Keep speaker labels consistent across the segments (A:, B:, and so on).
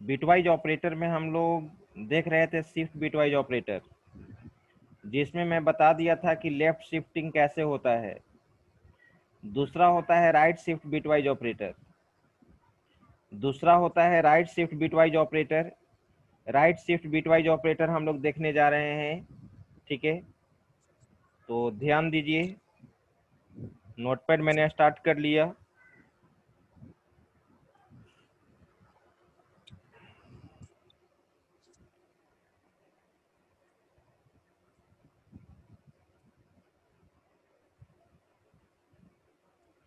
A: Bitwise operator में हम लोग देख रहे थे शिफ्ट बिटवाइज ऑपरेटर, जिसमें मैं बता दिया था कि लेफ्ट शिफ्टिंग कैसे होता है। दूसरा होता है राइट शिफ्ट बिटवाइज ऑपरेटर। दूसरा होता है right shift bitwise operator. Right shift bitwise operator हम लोग देखने जा रहे हैं। ठीक है, तो ध्यान दीजिए, नोटपैड मैंने स्टार्ट कर लिया।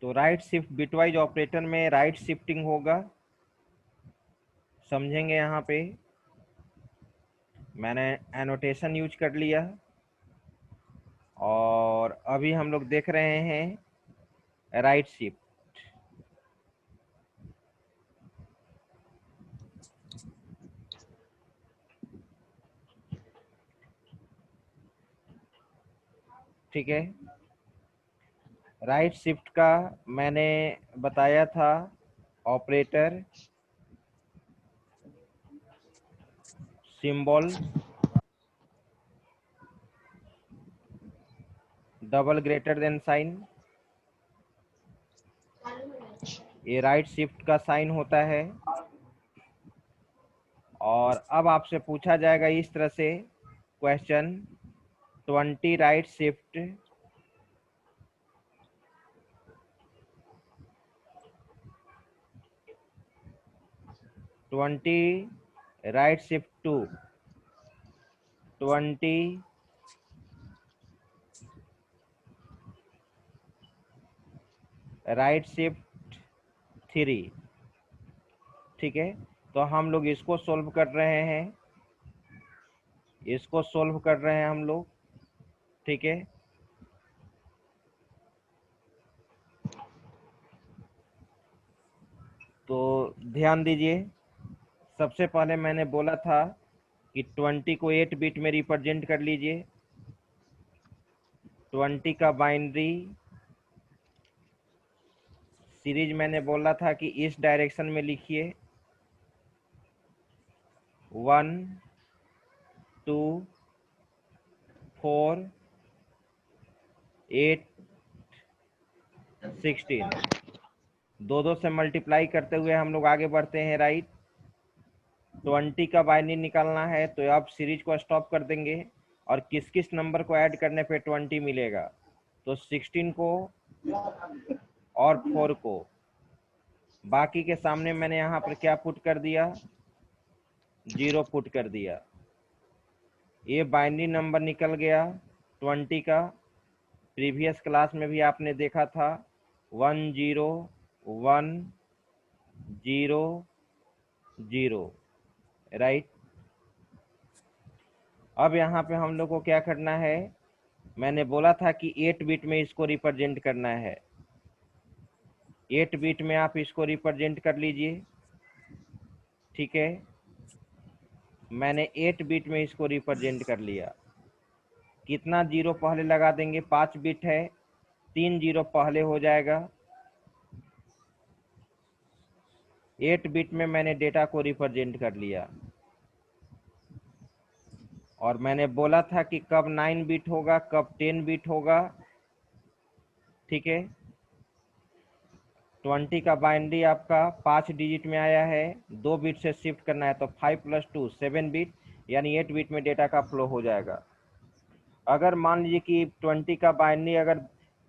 A: तो राइट शिफ्ट बिटवाइज ऑपरेटर में राइट शिफ्टिंग होगा, समझेंगे। यहाँ पे मैंने एनोटेशन यूज कर लिया और अभी हम लोग देख रहे हैं राइट शिफ्ट। ठीक है, राइट शिफ्ट का मैंने बताया था operator, symbol, double greater than sign, ये राइट शिफ्ट का साइन होता है। और अब आपसे पूछा जाएगा इस तरह से question, 20 right shift 20 right shift two 20 right shift 3। ठीक है, तो हम लोग इसको सोल्व कर रहे हैं, इसको सोल्व कर रहे हैं हम लोग। ठीक है, तो ध्यान दीजिए, सबसे पहले मैंने बोला था कि 20 को 8 बिट में रिप्रेजेंट कर लीजिए। 20 का बाइनरी सीरीज मैंने बोला था कि इस डायरेक्शन में लिखिए, 1 2 4 8 16, दो से मल्टीप्लाई करते हुए हम लोग आगे बढ़ते हैं। राइट, 20 का बाइनरी निकालना है, तो आप सीरीज को स्टॉप कर देंगे और किस किस नंबर को ऐड करने पे 20 मिलेगा, तो 16 को और 4 को। बाकी के सामने मैंने यहाँ पर क्या पुट कर दिया, 0 पुट कर दिया। ये बाइनरी नंबर निकल गया 20 का। प्रीवियस क्लास में भी आपने देखा था 1 0 1 0 0। राइट, अब यहाँ पे हम लोग को क्या करना है, मैंने बोला था कि 8 बिट में इसको रिप्रेजेंट करना है। 8 बिट में आप इसको रिप्रेजेंट कर लीजिए। ठीक है, मैंने 8 बिट में इसको रिप्रेजेंट कर लिया। कितना जीरो पहले लगा देंगे, 5 बिट है, 3 जीरो पहले हो जाएगा। 8 बिट में मैंने डेटा को रिप्रेजेंट कर लिया और मैंने बोला था कि कब 9 बिट होगा, कब 10 बिट होगा। ठीक है, 20 का बाइनरी आपका 5 डिजिट में आया है, 2 बिट से शिफ्ट करना है, तो 5 + 2 7 बिट, यानी 8 बिट में डेटा का फ्लो हो जाएगा। अगर मान लीजिए कि 20 का बाइनरी अगर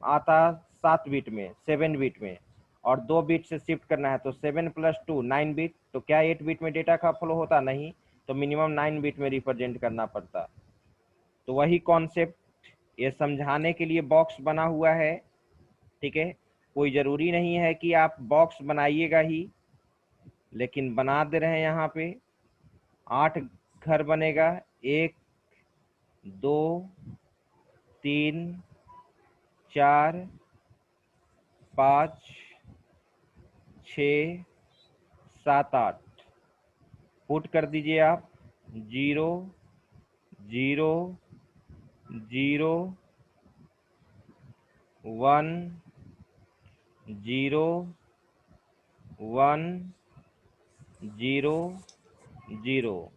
A: आता 7 बिट में, 7 बिट में, और 2 बिट से शिफ्ट करना है, तो 7 + 2 9 बिट, तो क्या 8 बिट में डेटा का फ्लो होता? नहीं, तो मिनिमम 9 बिट में रिप्रेजेंट करना पड़ता। तो वही कॉन्सेप्ट ये समझाने के लिए बॉक्स बना हुआ है। ठीक है, कोई ज़रूरी नहीं है कि आप बॉक्स बनाइएगा ही, लेकिन बना दे रहे हैं। यहाँ पे 8 घर बनेगा, 1 2 3 4 5 6 7 8, पुट कर दीजिए आप। 0 0 0 1 0 1 0 0।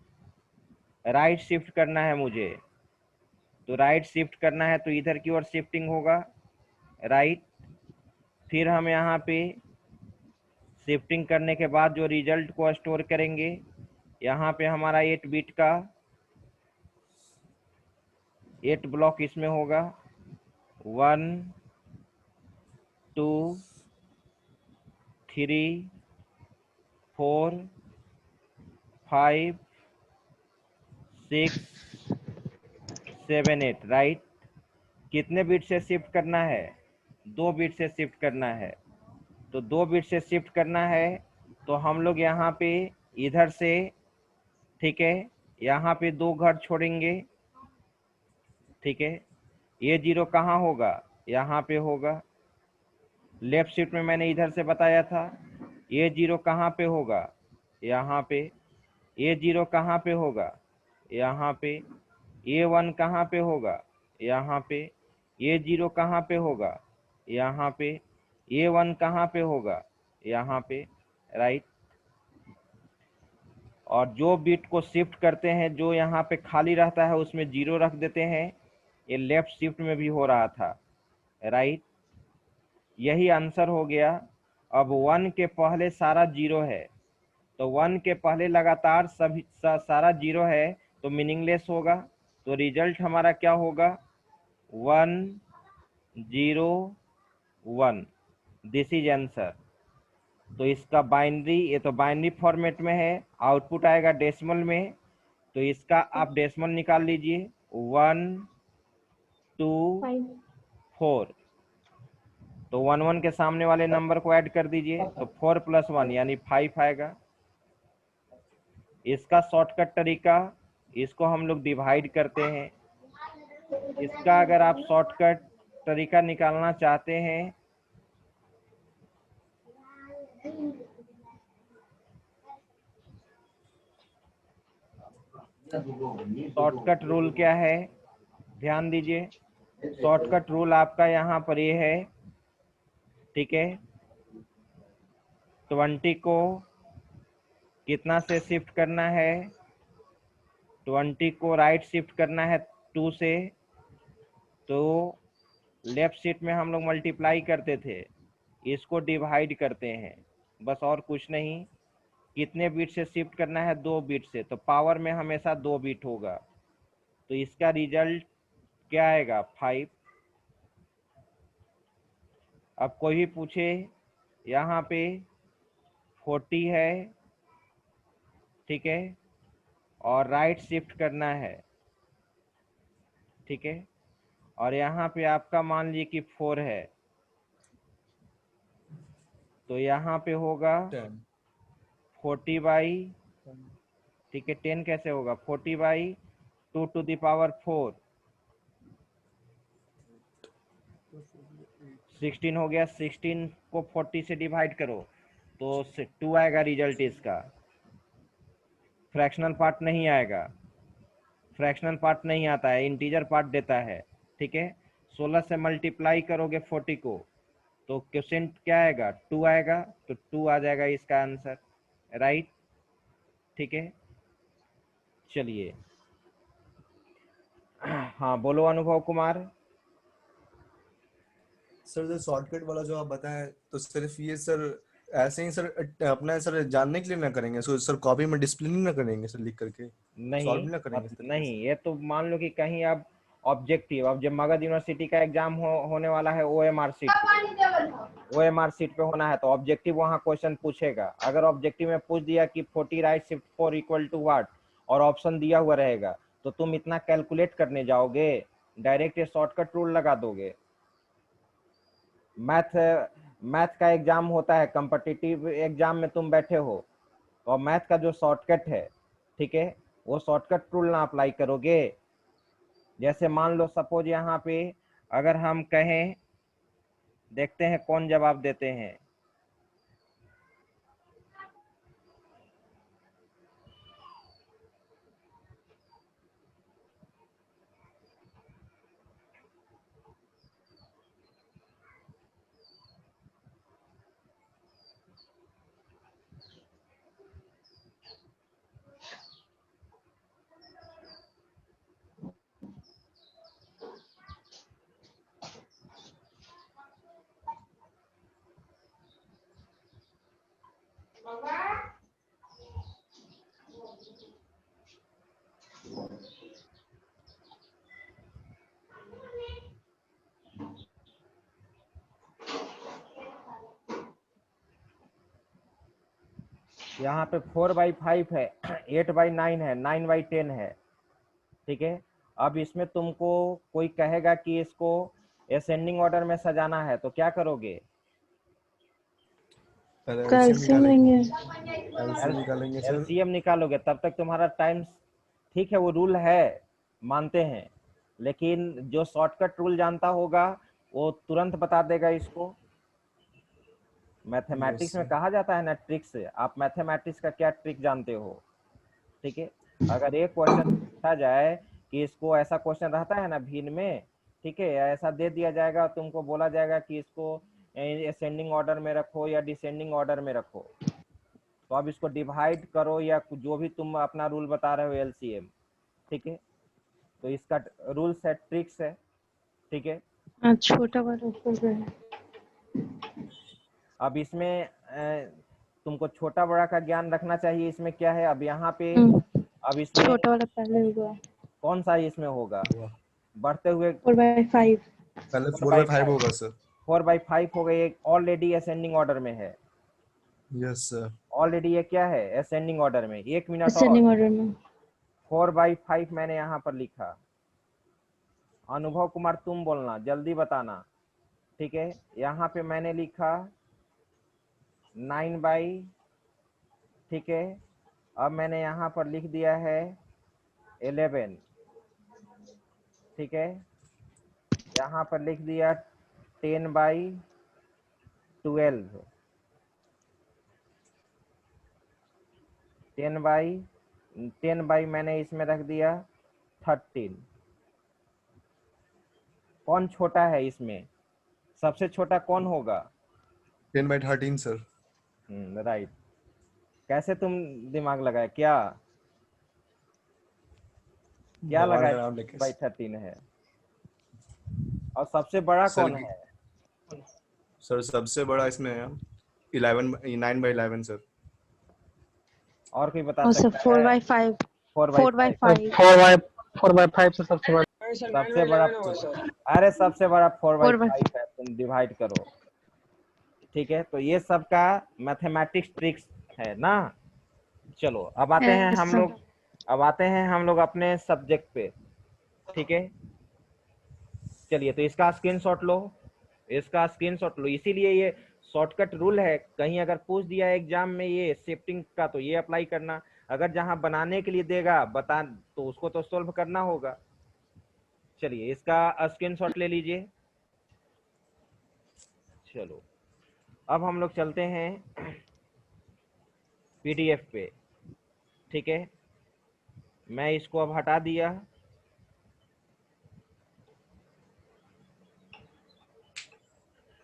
A: राइट शिफ्ट करना है मुझे, तो राइट शिफ्ट करना है तो इधर की ओर शिफ्टिंग होगा राइट। फिर हम यहाँ पे शिफ्टिंग करने के बाद जो रिजल्ट को स्टोर करेंगे, यहाँ पे हमारा 8 बिट का 8 ब्लॉक इसमें होगा, 1 2 3 4 5 6 7 8 राइट। कितने बिट से शिफ्ट करना है? 2 बिट से शिफ्ट करना है। तो 2 बिट से शिफ्ट करना है तो हम लोग यहाँ पे इधर से, ठीक है, यहाँ पे 2 घर छोड़ेंगे, ठीक है। ये 0 कहाँ होगा? यहाँ पे होगा। लेफ्ट शिफ्ट में मैंने इधर से बताया था। ये 0 कहाँ पे होगा? यहाँ पे। ये 0 कहाँ पे होगा? यहाँ पे। ये 1 कहाँ पे होगा? यहाँ पे। ये 0 कहाँ पे होगा? यहाँ पे। ये 1 कहाँ पे होगा? यहाँ पे, राइट। और जो बिट को शिफ्ट करते हैं, जो यहाँ पे खाली रहता है उसमें 0 रख देते हैं। ये लेफ्ट शिफ्ट में भी हो रहा था, राइट। यही आंसर हो गया। अब 1 के पहले सारा 0 है, तो 1 के पहले लगातार सभी सारा 0 है तो मीनिंगलेस होगा। तो रिजल्ट हमारा क्या होगा? 1 0 1। This is answer. तो इसका बाइनरी, ये तो बाइनरी फॉर्मेट में है, आउटपुट आएगा डेसिमल में। तो इसका आप डेसिमल निकाल लीजिए, 1 2 4। तो 1 1 के सामने वाले नंबर को ऐड कर दीजिए, तो 4 + 1 यानी 5 आएगा। इसका शॉर्टकट तरीका, इसको हम लोग डिवाइड करते हैं। इसका अगर आप शॉर्टकट तरीका निकालना चाहते हैं, शॉर्टकट रूल क्या है? ध्यान दीजिए। शॉर्टकट रूल आपका यहाँ पर ये है, ठीक है। 20 को कितना से शिफ्ट करना है? 20 को राइट शिफ्ट करना है 2 से। तो लेफ्ट शिफ्ट में हम लोग मल्टीप्लाई करते थे, इसको डिवाइड करते हैं, बस और कुछ नहीं। कितने बिट से शिफ्ट करना है? 2 बिट से, तो पावर में हमेशा 2 बिट होगा। तो इसका रिजल्ट क्या आएगा? 5। अब कोई भी पूछे, यहाँ पे 40 है, ठीक है, और राइट शिफ्ट करना है, ठीक है, और यहाँ पे आपका मान लीजिए कि 4 है, तो यहाँ पे होगा 40/, ठीक है, 10 कैसे होगा? 40/2⁴, 16 हो गया। 16 को 40 से डिवाइड करो तो 2 आएगा रिजल्ट इसका। फ्रैक्शनल पार्ट नहीं आएगा, फ्रैक्शनल पार्ट नहीं आता है, इंटीजर पार्ट देता है, ठीक है। 16 से मल्टीप्लाई करोगे 40 को, तो क्वेश्चन क्या आएगा? 2 आएगा, तो 2 आ जाएगा इसका आंसर, राइट, ठीक है। चलिए, हाँ बोलो अनुभव कुमार।
B: सर जो शॉर्टकट वाला जो आप बताएं, तो सिर्फ ये सर ऐसे ही सर अपना सर जानने के लिए ना करेंगे सर कॉपी में डिस्प्ले नहीं ना करेंगे सर लिख करके
A: नहीं,
B: सॉल्व नहीं ना करेंगे इस तरीके
A: नहीं,
B: से।
A: ये तो मान लो कि कहीं अब ऑब्जेक्टिव, अब जब मगध यूनिवर्सिटी का एग्जाम होने वाला है OMR सीट पे, OMR सीट पे होना है, तो ऑब्जेक्टिव वहाँ क्वेश्चन पूछेगा। अगर ऑब्जेक्टिव में पूछ दिया कि 40 राइट शिफ्ट 4 इक्वल टू वाट, और ऑप्शन दिया हुआ रहेगा, तो तुम इतना कैलकुलेट करने जाओगे? डायरेक्ट ये शॉर्टकट रूल लगा दोगे? मैथ मैथ का एग्जाम होता है, कॉम्पिटिटिव एग्जाम में तुम बैठे हो, और मैथ का जो शॉर्टकट है, ठीक है, वो शॉर्टकट रूल ना अप्लाई करोगे? जैसे मान लो सपोज यहाँ पे अगर हम कहें, देखते हैं कौन जवाब देते हैं। यहाँ पे 4/5 है, 8/9 है, 9/10 है। ठीक है, अब इसमें तुमको कोई कहेगा कि इसको असेंडिंग ऑर्डर में सजाना है तो क्या करोगे?
B: पहले एलसीएम
C: कैल्शियम
B: निकालेंगे।
C: लेंगे।
B: एलसीएम निकालेंगे सर।
A: एलसीएम निकालोगे तब तक तुम्हारा टाइम, ठीक है वो रूल है, मानते हैं, लेकिन जो शॉर्टकट रूल जानता होगा वो तुरंत बता देगा इसको।
B: यस
A: मैथमेटिक्स में
B: सर।
A: कहा जाता है ना ट्रिक से, आप मैथमेटिक्स का क्या ट्रिक जानते हो? ठीक है, अगर एक क्वेश्चन पूछा जाए कि इसको, ऐसा क्वेश्चन रहता है ना भिन्न में, ठीक है, ऐसा दे दिया जाएगा, तुमको बोला जाएगा कि इसको असेंडिंग ऑर्डर में रखो या डिसेंडिंग ऑर्डर में रखो, तो अब इसको डिवाइड करो या जो भी तुम अपना रूल बता रहे हो एलसीएम। ठीक है, तो इसका रूल्स है, ट्रिक्स है। ठीक है,
C: हाँ, छोटा वाला ऊपर पे है।
A: अब इसमें तुमको छोटा बड़ा का ज्ञान रखना चाहिए। इसमें क्या है, अब यहाँ पे, अब इसमें
C: छोटा वाला पहले हुआ।
A: कौन सा इसमें होगा, बढ़ते हुए
C: 4/5।
B: पहले
A: 4 बाई
B: 4/5 होगा सर।
A: 4/5 हो गई, ऑलरेडी असेंडिंग ऑर्डर में है।
B: Yes sir.
A: ऑलरेडी ये क्या है, असेंडिंग ऑर्डर में। 1 मिनट और,
C: असेंडिंग ऑर्डर में।
A: 4/5 मैंने यहाँ पर लिखा। अनुभव कुमार तुम बोलना, जल्दी बताना। ठीक है, यहाँ पे मैंने लिखा 9/, ठीक है, अब मैंने यहाँ पर लिख दिया है 11। ठीक है, यहाँ पर लिख दिया 10/12। 10/10 मैंने इसमें रख दिया 13। कौन छोटा है इसमें, सबसे छोटा कौन होगा?
B: 10/13 सर।
A: राइट। कैसे तुम दिमाग लगाए, क्या क्या
B: भगवान
A: लगाए?
B: का नाम लेके।
A: 10/13 है। और सबसे बड़ा
B: सर
A: कौन है?
B: सर सबसे बड़ा इसमें है 9/11 सर।
A: और कोई बता
C: और सर
A: सकता है?
C: 4/5।
A: 4/5
C: 4/5।
D: 4/5 से सबसे बड़ा।
A: सबसे बड़ा, अरे सबसे बड़ा
C: 4/5।
A: 4/5 है, तुम डिवाइड करो। ठीक है, तो ये सबका मैथमेटिक्स ट्रिक्स है ना। चलो अब आते हैं
C: यस
A: हम
C: सर।
A: लोग, अब आते हैं हम लोग अपने सब्जेक्ट पे। ठीक है, चलिए तो इसका स्क्रीनशॉट लो, इसका स्क्रीनशॉट लो। इसीलिए ये शॉर्टकट रूल है, कहीं अगर पूछ दिया एग्जाम में ये शिफ्टिंग का तो ये अप्लाई करना, अगर जहां बनाने के लिए देगा बता तो उसको तो सोल्व करना होगा। चलिए इसका स्क्रीनशॉट ले लीजिए। चलो अब हम लोग चलते हैं पीडीएफ पे। ठीक है, मैं इसको अब हटा दिया।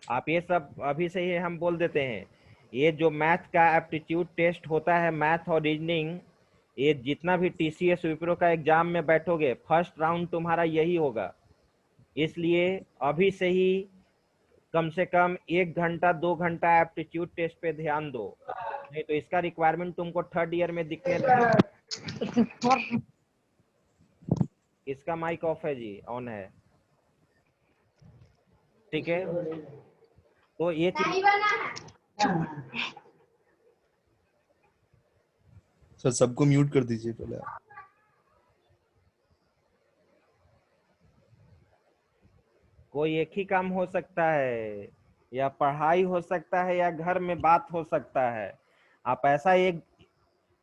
A: आप ये सब अभी से ही हम बोल देते हैं, ये जो मैथ का एप्टीट्यूड टेस्ट होता है, मैथ और रीजनिंग, ये जितना भी टीसीएस विप्रो का एग्जाम में बैठोगे फर्स्ट राउंड तुम्हारा यही होगा। इसलिए अभी से ही कम से कम 1 घंटा 2 घंटा एप्टीट्यूड टेस्ट पे ध्यान दो, नहीं तो इसका रिक्वायरमेंट तुमको थर्ड ईयर में दिखने लगेगा। इसका माइक ऑफ है जी, ऑन है। ठीक है, तो ये चीज,
B: सर सबको म्यूट कर दीजिए पहले आप।
A: कोई एक ही काम हो सकता है, या पढ़ाई हो सकता है या घर में बात हो सकता है। आप ऐसा एक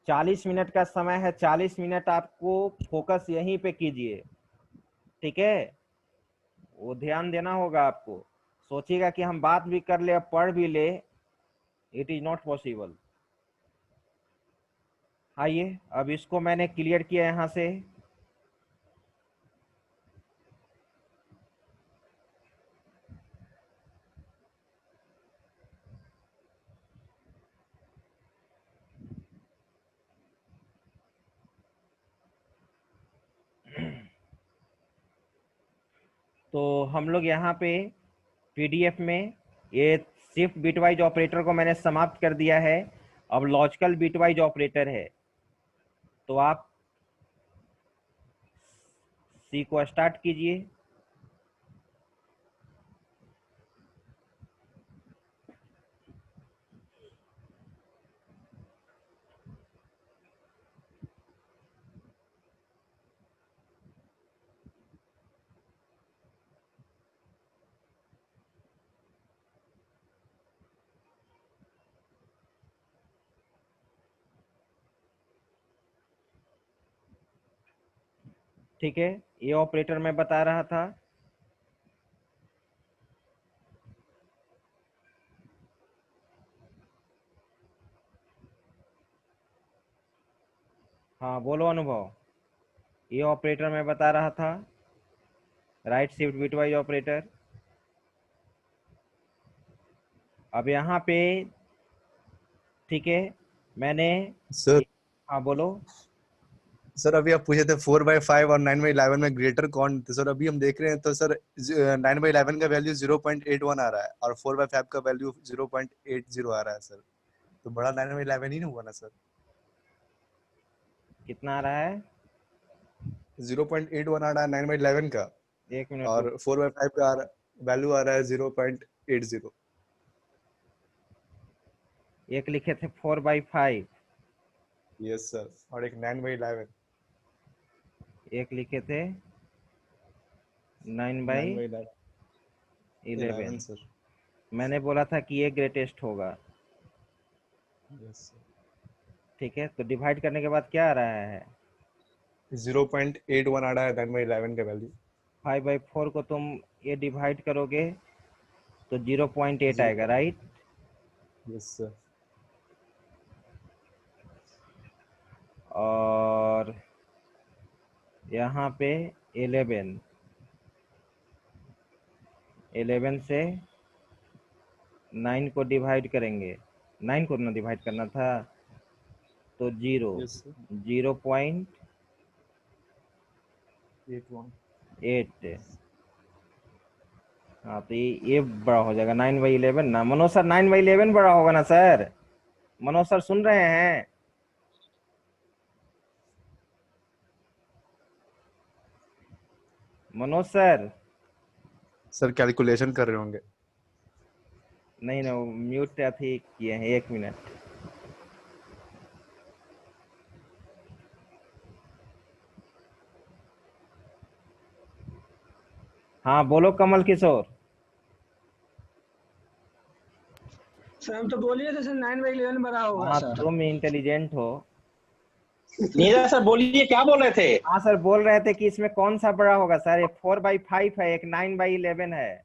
A: 40 मिनट का समय है, 40 मिनट आपको फोकस यहीं पे कीजिए। ठीक है, वो ध्यान देना होगा आपको। सोचिएगा कि हम बात भी कर ले और पढ़ भी ले, इट इज नॉट पॉसिबल। आइए अब इसको मैंने क्लियर किया यहाँ से। तो हम लोग यहाँ पे पीडीएफ में ये शिफ्ट बिटवाइज ऑपरेटर को मैंने समाप्त कर दिया है। अब लॉजिकल बिटवाइज ऑपरेटर है, तो आप सी को स्टार्ट कीजिए। ठीक है, ये ऑपरेटर मैं बता रहा था। हाँ बोलो अनुभव, ये ऑपरेटर मैं बता रहा था, राइट शिफ्ट बिटवाइज ऑपरेटर। अब यहाँ पे ठीक है, मैंने,
B: सर
A: हाँ बोलो।
B: सर अभी आप पूछे थे 4/5 और 9/11 में ग्रेटर कौन थे? सर अभी हम देख रहे हैं तो सर 9/11 का वैल्यू 0.81 आ रहा है और 4/5 का वैल्यू 0.80 आ रहा है सर। तो बड़ा 9/11 ही ना हुआ ना सर?
A: कितना आ रहा है?
B: 0.81 आ रहा है 9/11 का,
A: एक मिनट
B: और 4/5 का वैल्यू आ रहा है 0.80।
A: एक लिखे थे 4/5,
B: यस सर, और एक 9/11।
A: एक लिखे थे 9/11।
B: 9/11 सर।
A: मैंने बोला था कि ये ग्रेटेस्ट होगा।
B: Yes sir.
A: ठीक है, तो डिवाइड करने के बाद क्या आ रहा है?
B: 0.81 आ रहा है 9/11 का वैल्यू।
A: 5/4 को तुम ये डिवाइड करोगे तो 0.8 आएगा, राइट?
B: Yes sir.
A: और यहाँ पे 11 से 9 को डिवाइड करेंगे, 9 को ना डिवाइड करना था, तो 0.8। हाँ तो ये बड़ा हो जाएगा 9/11 ना। मनोज सर 9/11 बड़ा होगा ना सर? मनोज सर सुन रहे हैं? मनोज सर?
B: सर कैलकुलेशन कर रहे होंगे।
A: नहीं ना, म्यूट अथी किए हैं, एक मिनट। हाँ बोलो कमल किशोर।
D: सर हम तो बोलिए थे सर 9/11 बड़ा होगा
A: हाँ
D: सर।
A: तुम इंटेलिजेंट हो।
E: नीरज सर बोलिए, क्या बोल रहे थे?
A: हाँ सर, बोल रहे थे कि इसमें कौन सा बड़ा होगा सर? एक 4/5 है, एक 9/11 है।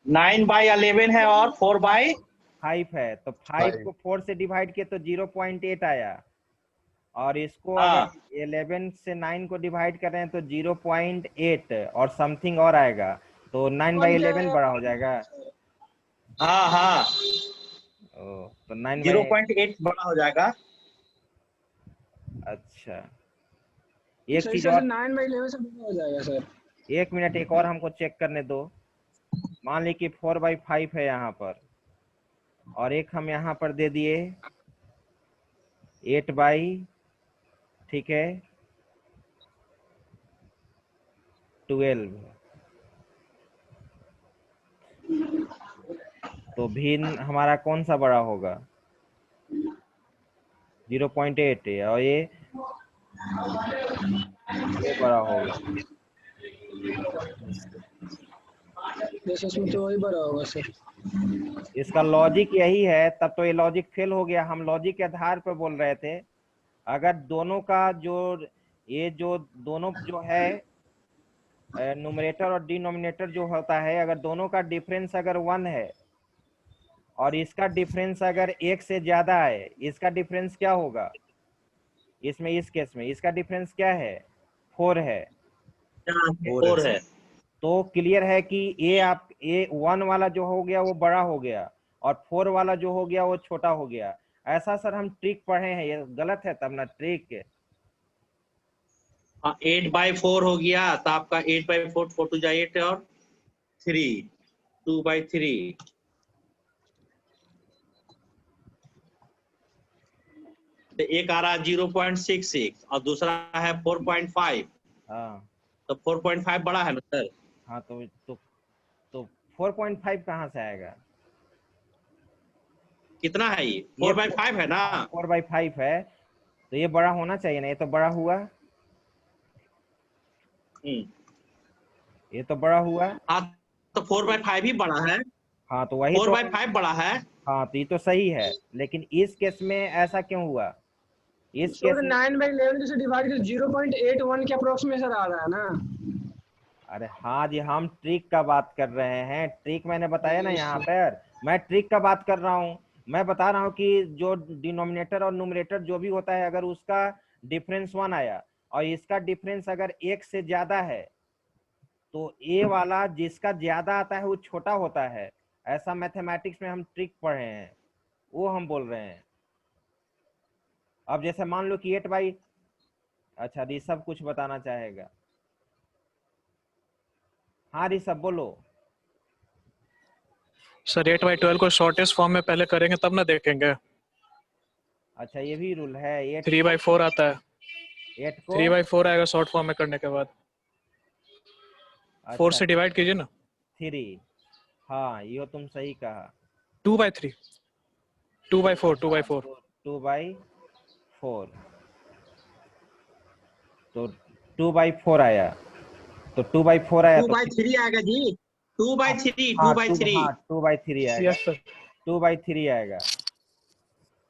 E: 9/11 है और 4/5
A: 5 है, तो 5 को 4 से डिवाइड किए तो 0.8 आया, और इसको
E: हाँ
A: अगर 11 से 9 को डिवाइड कर रहे हैं तो 0.8 और समथिंग और आएगा, तो 9/11 बड़ा हो जाएगा।
E: हाँ हाँ,
A: ओ, तो 9/,
E: 0.8 बड़ा हो जाएगा।
A: अच्छा एक
D: सर
A: चीज
D: सर
A: और,
D: 9/11 से बड़ा हो जाएगा सर।
A: एक मिनट, एक और हमको चेक करने दो। मान ली कि 4/5 है यहाँ पर, और एक हम यहाँ पर दे दिए 8/, ठीक है, 12। तो भिन्न हमारा कौन सा बड़ा होगा? 0.8 है, और ये बड़ा होगा।
D: जैसे इसमें तो वही बड़ा होगा सर।
A: इसका लॉजिक यही है, तब तो ये लॉजिक फेल हो गया। हम लॉजिक के आधार पर बोल रहे थे, अगर दोनों का जो, ये जो दोनों जो है न्यूमरेटर और डिनोमिनेटर जो होता है, अगर दोनों का डिफरेंस अगर 1 है और इसका डिफरेंस अगर 1 से ज्यादा है, इसका डिफरेंस क्या होगा? इसमें इस केस में इसका डिफरेंस क्या है? 4 है।
E: 4 है।
A: तो क्लियर है कि ये आप ये 1 वाला जो हो गया वो बड़ा हो गया, और 4 वाला जो हो गया वो छोटा हो गया। ऐसा सर हम ट्रिक पढ़े हैं, ये गलत है तब ना ट्रिक।
E: हाँ 8/4 हो गया, तो आपका 8/4, 4 to 8 और 3, 2/3। तो एक आ रहा है 0.66 और दूसरा है 4.5।
A: हाँ
E: तो 4.5 बड़ा है ना सर?
A: हाँ, तो 4.5 कहाँ से आएगा?
E: कितना है ये? 4/5 है ना?
A: 4/5 है, तो ये बड़ा होना चाहिए ना, ये तो बड़ा हुआ, ये तो बड़ा हुआ।
E: हाँ तो 4/5 ही बड़ा है।
A: हाँ तो वही तो,
E: 4/5 बड़ा है।
A: हाँ तो ये तो सही है, लेकिन इस केस में ऐसा क्यों हुआ? इस
D: सर
A: केस में
D: 9/11 से डिवाइड कर 0.81 के अप्रोक्सीमेशन आ रहा है ना।
A: अरे हाँ जी, हम ट्रिक का बात कर रहे हैं। ट्रिक मैंने बताया ना यहाँ पर, मैं ट्रिक का बात कर रहा हूँ। मैं बता रहा हूँ कि जो डिनोमिनेटर और न्यूमरेटर जो भी होता है, अगर उसका डिफरेंस 1 आया और इसका डिफरेंस अगर 1 से ज्यादा है, तो ए वाला जिसका ज्यादा आता है वो छोटा होता है। ऐसा मैथमेटिक्स में हम ट्रिक पढ़े हैं, वो हम बोल रहे हैं। अब जैसे मान लो कि 8/, अच्छा ऋषभ कुछ बताना चाहेगा। हाँ ऋषभ बोलो।
F: सर 8/12 को शॉर्टेस्ट फॉर्म में पहले करेंगे तब ना देखेंगे।
A: अच्छा ये भी रूल है। 8
F: 3/4 आता है,
A: 8 को
F: 3/4 आएगा शॉर्ट फॉर्म में करने के बाद। 4
A: अच्छा
F: से डिवाइड कीजिए ना।
A: 3, हाँ ये तुम सही कहा।
F: 2/3, 2/4, 2/4।
A: 2/4, तो 2/4 आया, तो 2/4 आया
E: टू
A: तो
E: बाई थ्री आएगा जी, 2/3,
A: हाँ
E: 2/3।
A: 2/3 आएगा।
F: Yes sir.
A: 2/3 आएगा।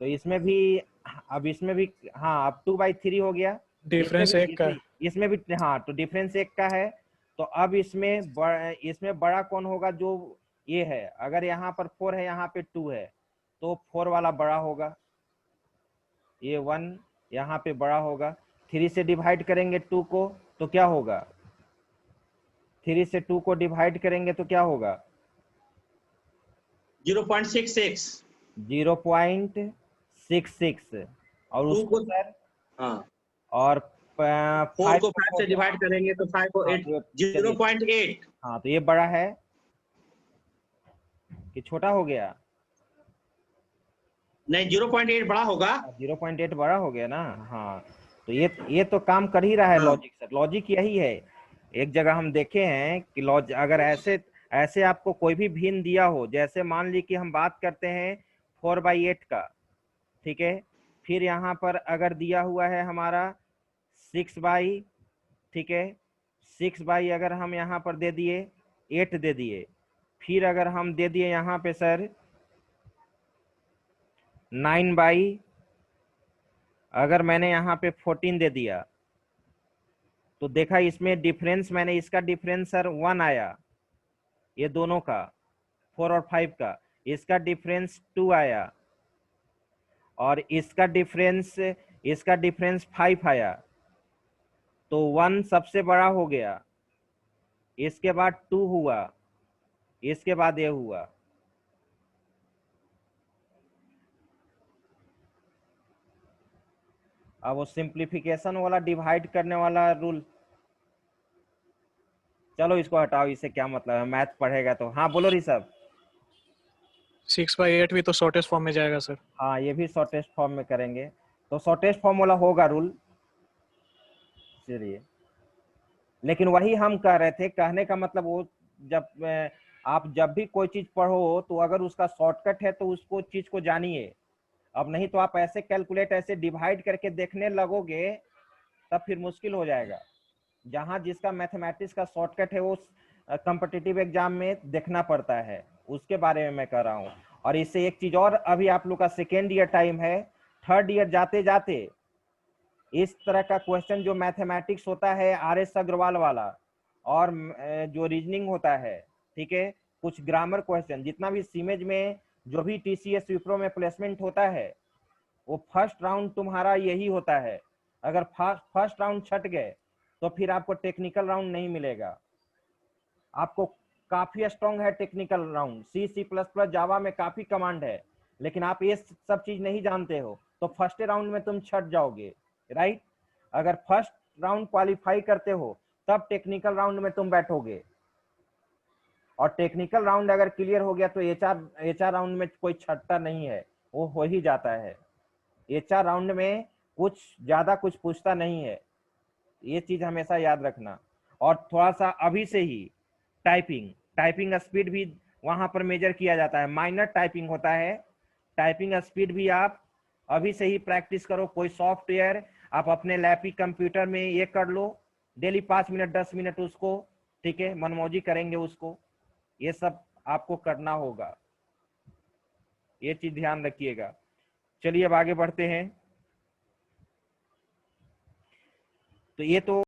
A: तो इसमें भी, अब इसमें भी, हाँ अब 2/3 हो गया। इसमें
F: डिफरेंस
A: भी
F: एक का है।
A: इसमें भी हाँ, तो डिफरेंस 1 का है। तो अब इसमें इसमें बड़ा कौन होगा? जो ये है, अगर यहाँ पर 4 है, यहाँ पे 2 है, तो 4 वाला बड़ा होगा। ये 1 यहाँ पे बड़ा होगा। 3 से डिवाइड करेंगे 2 को तो क्या होगा? 3 से 2 को डिवाइड करेंगे तो क्या होगा?
E: 0.66।
A: 0.66। और
E: 2
A: उसको
E: को,
A: सर,
E: हाँ,
A: और
E: 4
A: 5
E: को 5 से डिवाइड करेंगे तो 5 को
A: हाँ
E: 8,
A: तो चलिए,
E: 0.8।
A: हाँ तो ये बड़ा है कि छोटा हो गया?
E: नहीं, 0.8 बड़ा होगा।
A: 0.8 बड़ा हो गया ना। हाँ, तो ये तो काम कर ही रहा है
E: हाँ।
A: Logic sir. लॉजिक यही है। एक जगह हम देखे हैं कि अगर ऐसे ऐसे आपको कोई भी भिन्न दिया हो, जैसे मान ली कि हम बात करते हैं 4/8 का, ठीक है। फिर यहाँ पर अगर दिया हुआ है हमारा 6/, ठीक है, 6/, अगर हम यहाँ पर दे दिए 8 दे दिए, फिर अगर हम दे दिए यहाँ पे सर 9/, अगर मैंने यहाँ पे 14 दे दिया, तो देखा इसमें डिफरेंस, मैंने इसका डिफरेंस सर 1 आया, ये दोनों का 4 और 5 का। इसका डिफरेंस 2 आया, और इसका डिफरेंस 5 आया। तो 1 सबसे बड़ा हो गया, इसके बाद 2 हुआ, इसके बाद ये हुआ। अब वो सिंप्लीफिकेशन वाला डिवाइड करने वाला रूल, चलो इसको हटाओ, इससे क्या मतलब है? मैथ पढ़ेगा तो। हाँ बोलो ऋषभ।
F: 6/8 भी तो शॉर्टेस्ट फॉर्म में जाएगा सर।
A: हाँ ये भी शॉर्टेस्ट फॉर्म में करेंगे, तो शॉर्टेस्ट फॉर्म वाला होगा रूल। चलिए, लेकिन वही हम कह रहे थे, कहने का मतलब वो, जब आप जब भी कोई चीज पढ़ो तो अगर उसका शॉर्टकट है तो उसको चीज को जानिए। अब नहीं तो आप ऐसे कैलकुलेट, ऐसे डिवाइड करके देखने लगोगे तब फिर मुश्किल हो जाएगा। जहां जिसका मैथमेटिक्स का शॉर्टकट है वो कॉम्पिटिटिव एग्जाम में देखना पड़ता है, उसके बारे में मैं कह रहा हूँ। और इससे एक चीज और, अभी आप लोग का सेकेंड ईयर टाइम है, थर्ड ईयर जाते जाते इस तरह का क्वेश्चन जो मैथमेटिक्स होता है RS अग्रवाल वाला, और जो रीजनिंग होता है, ठीक है, कुछ ग्रामर क्वेश्चन, जितना भी सीमेज में जो भी TCS विप्रो में प्लेसमेंट होता है, वो फर्स्ट राउंड तुम्हारा यही होता है। अगर फर्स्ट राउंड छट गए तो फिर आपको टेक्निकल राउंड नहीं मिलेगा। आपको काफी स्ट्रॉन्ग है टेक्निकल राउंड, C++, जावा में काफी कमांड है, लेकिन आप ये सब चीज नहीं जानते हो तो फर्स्ट राउंड में तुम छट जाओगे, राइट। अगर फर्स्ट राउंड क्वालिफाई करते हो तब टेक्निकल राउंड में तुम बैठोगे, और टेक्निकल राउंड अगर क्लियर हो गया तो HR राउंड में कोई छटता नहीं है, वो हो ही जाता है। HR राउंड में कुछ ज्यादा कुछ पूछता नहीं है, ये चीज हमेशा याद रखना। और थोड़ा सा अभी से ही टाइपिंग स्पीड भी वहां पर मेजर किया जाता है, माइनर टाइपिंग होता है। टाइपिंग स्पीड भी आप अभी से ही प्रैक्टिस करो। कोई सॉफ्टवेयर आप अपने लैपी कंप्यूटर में ये कर लो, डेली 5 मिनट 10 मिनट उसको, ठीक है, मनमौजी करेंगे उसको, ये सब आपको करना होगा, ये चीज ध्यान रखिएगा। चलिए अब आगे बढ़ते हैं। तो ये तो